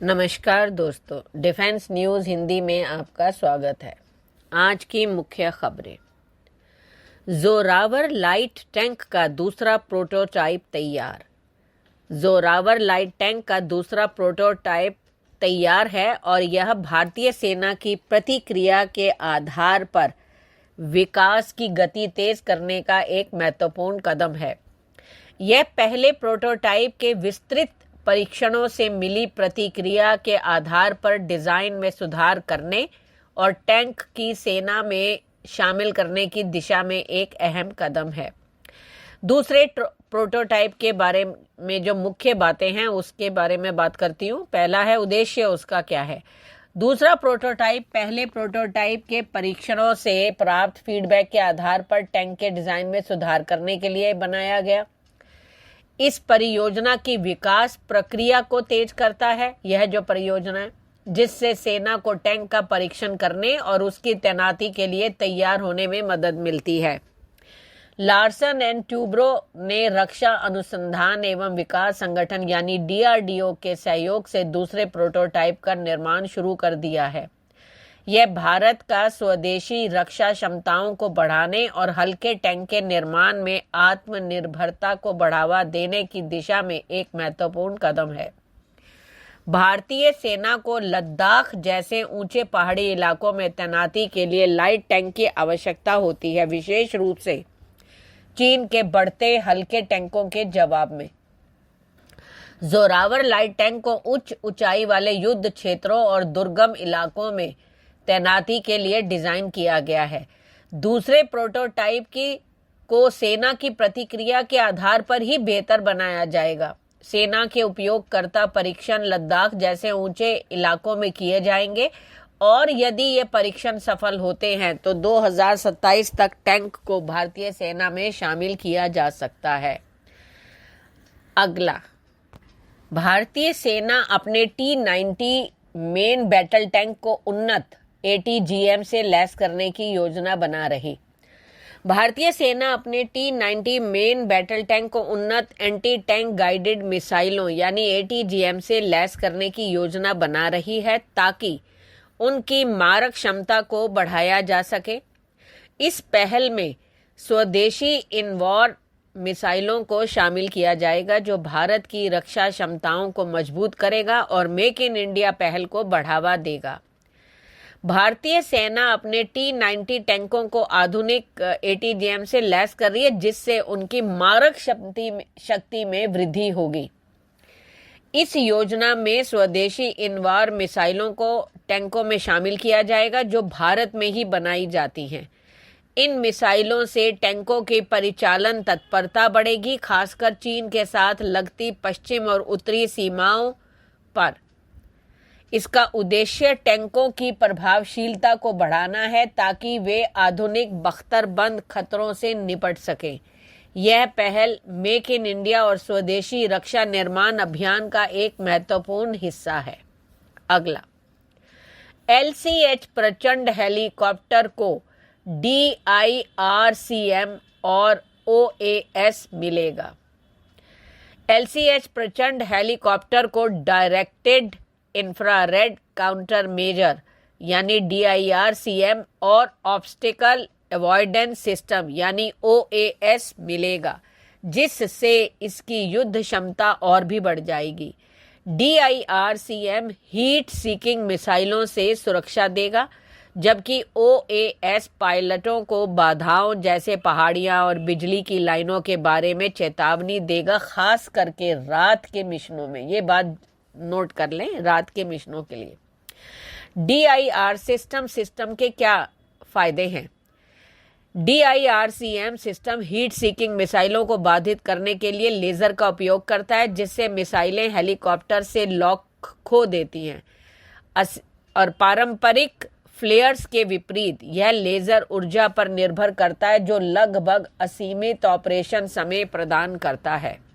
नमस्कार दोस्तों, defence news Hindi में आपका स्वागत है। आज की मुख्य खबरें। जोरावर लाइट टैंक का दूसरा प्रोटोटाइप तैयार। जोरावर लाइट टैंक का दूसरा प्रोटोटाइप तैयार है और यह भारतीय सेना की प्रतिक्रिया के आधार पर विकास की गति तेज करने का एक महत्वपूर्ण कदम है। यह पहले प्रोटोटाइप के विस्तृत परीक्षणों से मिली प्रतिक्रिया के आधार पर डिजाइन में सुधार करने और टैंक की सेना में शामिल करने की दिशा में एक अहम कदम है। दूसरे प्रोटोटाइप के बारे में जो मुख्य बातें हैं उसके बारे में बात करती हूँ। पहला है उद्देश्य, उसका क्या है। दूसरा प्रोटोटाइप पहले प्रोटोटाइप के परीक्षणों से प्राप्त फीडबैक के आधार पर टैंक के डिजाइन में सुधार करने के लिए बनाया गया। इस परियोजना की विकास प्रक्रिया को तेज करता है। यह जो परियोजना है जिससे सेना को टैंक का परीक्षण करने और उसकी तैनाती के लिए तैयार होने में मदद मिलती है। लार्सन एंड ट्यूब्रो ने रक्षा अनुसंधान एवं विकास संगठन यानी DRDO के सहयोग से दूसरे प्रोटोटाइप का निर्माण शुरू कर दिया है। यह भारत का स्वदेशी रक्षा क्षमताओं को बढ़ाने और हल्के टैंक के निर्माण में आत्मनिर्भरता को बढ़ावा देने की दिशा में एक महत्वपूर्ण कदम है। भारतीय सेना को लद्दाख जैसे ऊंचे पहाड़ी इलाकों में तैनाती के लिए लाइट टैंक की आवश्यकता होती है, विशेष रूप से चीन के बढ़ते हल्के टैंकों के जवाब में। जोरावर लाइट टैंक को उच्च ऊंचाई वाले युद्ध क्षेत्रों और दुर्गम इलाकों में तैनाती के लिए डिजाइन किया गया है। दूसरे प्रोटोटाइप को सेना की प्रतिक्रिया के आधार पर ही बेहतर बनाया जाएगा। सेना के उपयोगकर्ता परीक्षण लद्दाख जैसे ऊंचे इलाकों में किए जाएंगे और यदि ये परीक्षण सफल होते हैं तो 2027 तक टैंक को भारतीय सेना में शामिल किया जा सकता है। अगला, भारतीय सेना अपने T-90 मेन बैटल टैंक को उन्नत ATGM से लैस करने की योजना बना रही। भारतीय सेना अपने T-90 मेन बैटल टैंक को उन्नत एंटी टैंक गाइडेड मिसाइलों यानी ATGM से लैस करने की योजना बना रही है ताकि उनकी मारक क्षमता को बढ़ाया जा सके। इस पहल में स्वदेशी इनवॉर मिसाइलों को शामिल किया जाएगा जो भारत की रक्षा क्षमताओं को मजबूत करेगा और मेक इन इंडिया पहल को बढ़ावा देगा। भारतीय सेना अपने T-90 टैंकों को आधुनिक ATGM से लैस कर रही है जिससे उनकी मारक शक्ति में वृद्धि होगी। इस योजना में स्वदेशी इनवार मिसाइलों को टैंकों में शामिल किया जाएगा जो भारत में ही बनाई जाती हैं। इन मिसाइलों से टैंकों की परिचालन तत्परता बढ़ेगी, खासकर चीन के साथ लगती पश्चिम और उत्तरी सीमाओं पर। इसका उद्देश्य टैंकों की प्रभावशीलता को बढ़ाना है ताकि वे आधुनिक बख्तरबंद खतरों से निपट सकें। यह पहल मेक इन इंडिया और स्वदेशी रक्षा निर्माण अभियान का एक महत्वपूर्ण हिस्सा है। अगला, LCH प्रचंड हेलीकॉप्टर को DIRCM और OAS मिलेगा। LCH प्रचंड हेलीकॉप्टर को डायरेक्टेड इंफ्रारेड काउंटर मेजर यानी DIRCM और ऑब्स्टिकल अवॉइडेंस सिस्टम यानी OAS मिलेगा, जिससे इसकी युद्ध क्षमता और भी बढ़ जाएगी। DIRCM हीट सीकिंग मिसाइलों से सुरक्षा देगा जबकि OAS पायलटों को बाधाओं जैसे पहाड़ियां और बिजली की लाइनों के बारे में चेतावनी देगा, खास करके रात के मिशनों में। ये बात नोट कर लें, रात के मिशनों के लिए। DIR सिस्टम के क्या फायदे हैं। DIRCM सिस्टम हीट सीकिंग मिसाइलों को बाधित करने के लिए लेजर का उपयोग करता है जिससे मिसाइलें हेलीकॉप्टर से लॉक खो देती हैं और पारंपरिक फ्लेयर्स के विपरीत यह लेजर ऊर्जा पर निर्भर करता है जो लगभग असीमित ऑपरेशन समय प्रदान करता है।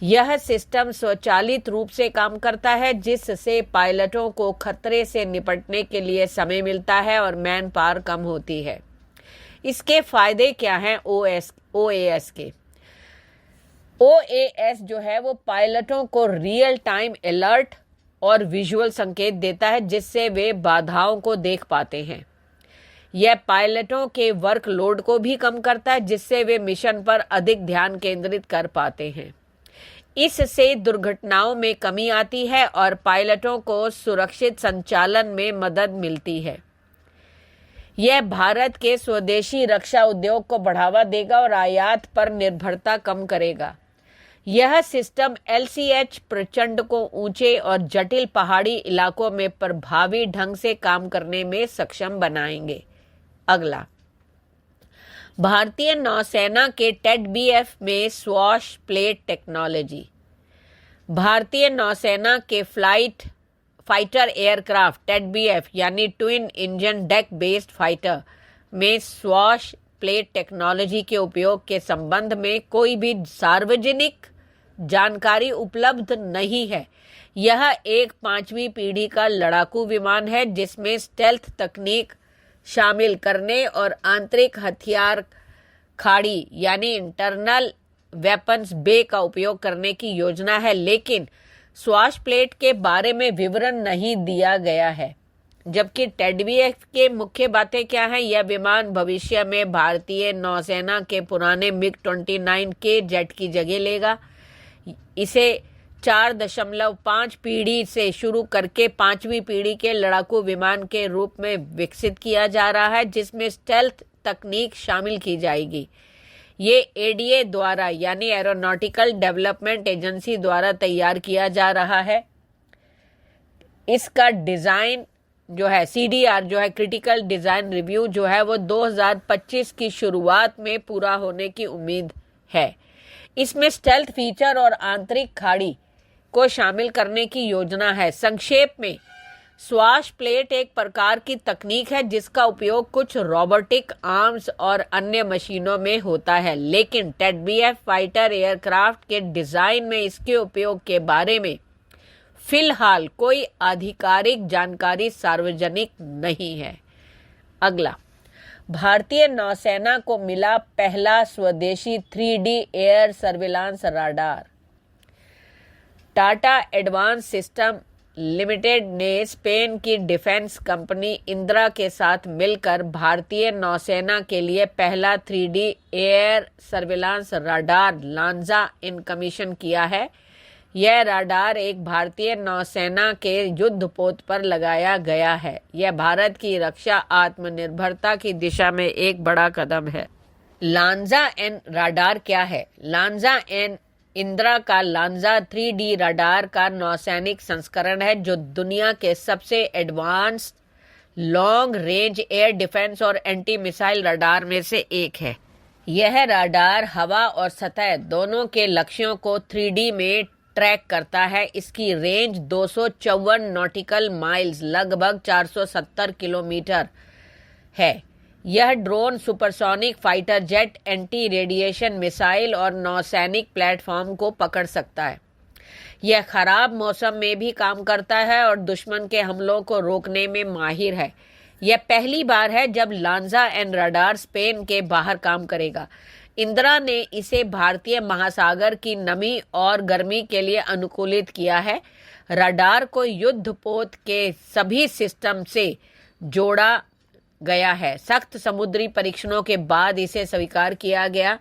यह सिस्टम स्वचालित रूप से काम करता है जिससे पायलटों को खतरे से निपटने के लिए समय मिलता है और मैन पावर कम होती है। इसके फायदे क्या हैं OAS के। OAS जो है वो पायलटों को रियल टाइम अलर्ट और विजुअल संकेत देता है जिससे वे बाधाओं को देख पाते हैं। यह पायलटों के वर्कलोड को भी कम करता है जिससे वे मिशन पर अधिक ध्यान केंद्रित कर पाते हैं। इससे दुर्घटनाओं में कमी आती है और पायलटों को सुरक्षित संचालन में मदद मिलती है। यह भारत के स्वदेशी रक्षा उद्योग को बढ़ावा देगा और आयात पर निर्भरता कम करेगा। यह सिस्टम LCH प्रचंड को ऊंचे और जटिल पहाड़ी इलाकों में प्रभावी ढंग से काम करने में सक्षम बनाएंगे। अगला, भारतीय नौसेना के TED-BF में स्वॉश प्लेट टेक्नोलॉजी। भारतीय नौसेना के फाइटर एयरक्राफ्ट TED-BF यानी twin engine deck based fighter में स्वॉश प्लेट टेक्नोलॉजी के उपयोग के संबंध में कोई भी सार्वजनिक जानकारी उपलब्ध नहीं है। यह एक 5वीं पीढ़ी का लड़ाकू विमान है जिसमें स्टेल्थ तकनीक शामिल करने और आंतरिक हथियार खाड़ी यानी इंटरनल वेपन्स बे का उपयोग करने की योजना है, लेकिन स्वॉश प्लेट के बारे में विवरण नहीं दिया गया है। जबकि TED-BF के मुख्य बातें क्या हैं? यह विमान भविष्य में भारतीय नौसेना के पुराने MiG-29 के जेट की जगह लेगा। इसे 4.5 पीढ़ी से शुरू करके 5वीं पीढ़ी के लड़ाकू विमान के रूप में विकसित किया जा रहा है जिसमें स्टेल्थ तकनीक शामिल की जाएगी। ये ADA द्वारा यानी एरोनॉटिकल डेवलपमेंट एजेंसी द्वारा तैयार किया जा रहा है। इसका डिज़ाइन जो है CDR जो है क्रिटिकल डिज़ाइन रिव्यू जो है वो 2025 की शुरुआत में पूरा होने की उम्मीद है। इसमें स्टेल्थ फीचर और आंतरिक खाड़ी को शामिल करने की योजना है। संक्षेप में, स्वॉश प्लेट एक प्रकार की तकनीक है जिसका उपयोग कुछ रोबोटिक आर्म्स और अन्य मशीनों में होता है, लेकिन TED-BF फाइटर एयरक्राफ्ट के डिजाइन में इसके उपयोग के बारे में फिलहाल कोई आधिकारिक जानकारी सार्वजनिक नहीं है। अगला, भारतीय नौसेना को मिला पहला स्वदेशी 3D air surveillance radar. Tata advance system limited ने स्पेन की डिफेंस कंपनी इंद्रा के साथ मिलकर भारतीय नौसेना के लिए पहला 3D air surveillance radar Lanza N commission किया है। यह राडार एक भारतीय नौसेना के युद्धपोत पर लगाया गया है। यह भारत की रक्षा आत्मनिर्भरता की दिशा में एक बड़ा कदम है। लांजा एन राडार क्या है? लांजा एन इंदिरा का लांजा 3D रडार का नौसैनिक संस्करण है जो दुनिया के सबसे advanced long range air defence और एंटी मिसाइल रडार में से एक है। यह रडार हवा और सतह दोनों के लक्ष्यों को 3D में ट्रैक करता है। इसकी रेंज 254 नॉटिकल माइल्स लगभग 470 किलोमीटर है। यह drone, supersonic fighter jet, anti radiation missile और नौसैनिक प्लेटफॉर्म को पकड़ सकता है। यह खराब मौसम में भी काम करता है और दुश्मन के हमलों को रोकने में माहिर है। यह पहली बार है जब लांजा एन रडार स्पेन के बाहर काम करेगा। इंदिरा ने इसे भारतीय महासागर की नमी और गर्मी के लिए अनुकूलित किया है। रडार को युद्धपोत के सभी सिस्टम से जोड़ा गया है। सख्त समुद्री परीक्षणों के बाद इसे स्वीकार किया गया।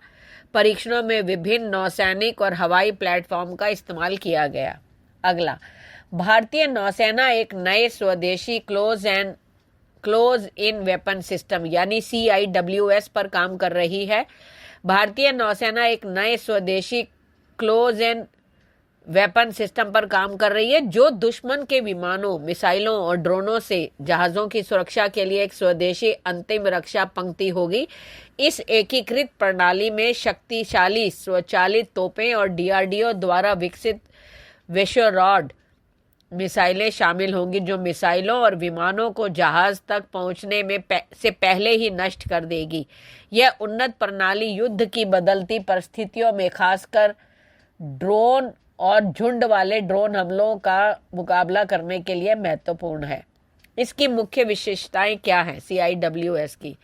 परीक्षणों में विभिन्न नौसैनिक और हवाई प्लेटफॉर्म का इस्तेमाल किया गया। अगला, भारतीय नौसेना एक नए स्वदेशी क्लोज इन वेपन सिस्टम यानी CIWS पर काम कर रही है। भारतीय नौसेना एक नए स्वदेशी क्लोज इन वेपन सिस्टम पर काम कर रही है जो दुश्मन के विमानों, मिसाइलों और ड्रोनों से जहाज़ों की सुरक्षा के लिए एक स्वदेशी अंतिम रक्षा पंक्ति होगी। इस एकीकृत प्रणाली में शक्तिशाली स्वचालित तोपें और DRDO द्वारा विकसित विश्वरॉड मिसाइलें शामिल होंगी जो मिसाइलों और विमानों को जहाज तक पहुंचने में से पहले ही नष्ट कर देगी। यह उन्नत प्रणाली युद्ध की बदलती परिस्थितियों में खासकर ड्रोन और झुंड वाले ड्रोन हमलों का मुकाबला करने के लिए महत्वपूर्ण है। इसकी मुख्य विशेषताएं क्या हैं? CIWS की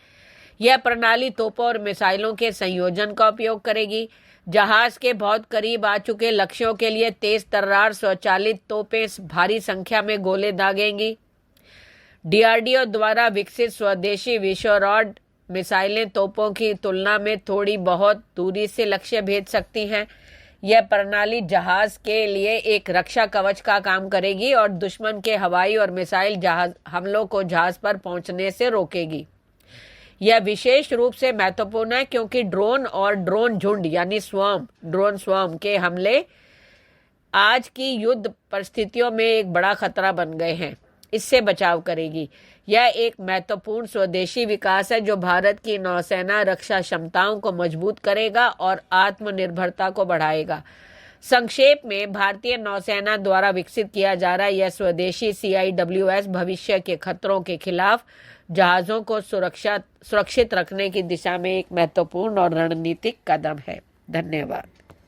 यह प्रणाली तोपों और मिसाइलों के संयोजन का उपयोग करेगी। जहाज के बहुत करीब आ चुके लक्ष्यों के लिए तेज तर्रार स्वचालित तोपें भारी संख्या में गोले दागेंगी। डीआरडीओ द्वारा विकसित स्वदेशी विश्वरॉड मिसाइलें तोपों की तुलना में थोड़ी बहुत दूरी से लक्ष्य भेज सकती हैं। यह प्रणाली जहाज के लिए एक रक्षा कवच का काम करेगी और दुश्मन के हवाई और मिसाइल जहाज हमलों को जहाज पर पहुंचने से रोकेगी। यह विशेष रूप से महत्वपूर्ण है क्योंकि ड्रोन और ड्रोन झुंड यानी ड्रोन स्वार्म के हमले आज की युद्ध परिस्थितियों में एक बड़ा खतरा बन गए हैं। इससे बचाव करेगी। यह एक महत्वपूर्ण स्वदेशी विकास है जो भारत की नौसेना रक्षा क्षमताओं को मजबूत करेगा और आत्मनिर्भरता को बढ़ाएगा। संक्षेप में, भारतीय नौसेना द्वारा विकसित किया जा रहा यह स्वदेशी CIWS भविष्य के खतरों के खिलाफ जहाजों को सुरक्षित रखने की दिशा में एक महत्वपूर्ण और रणनीतिक कदम है। धन्यवाद।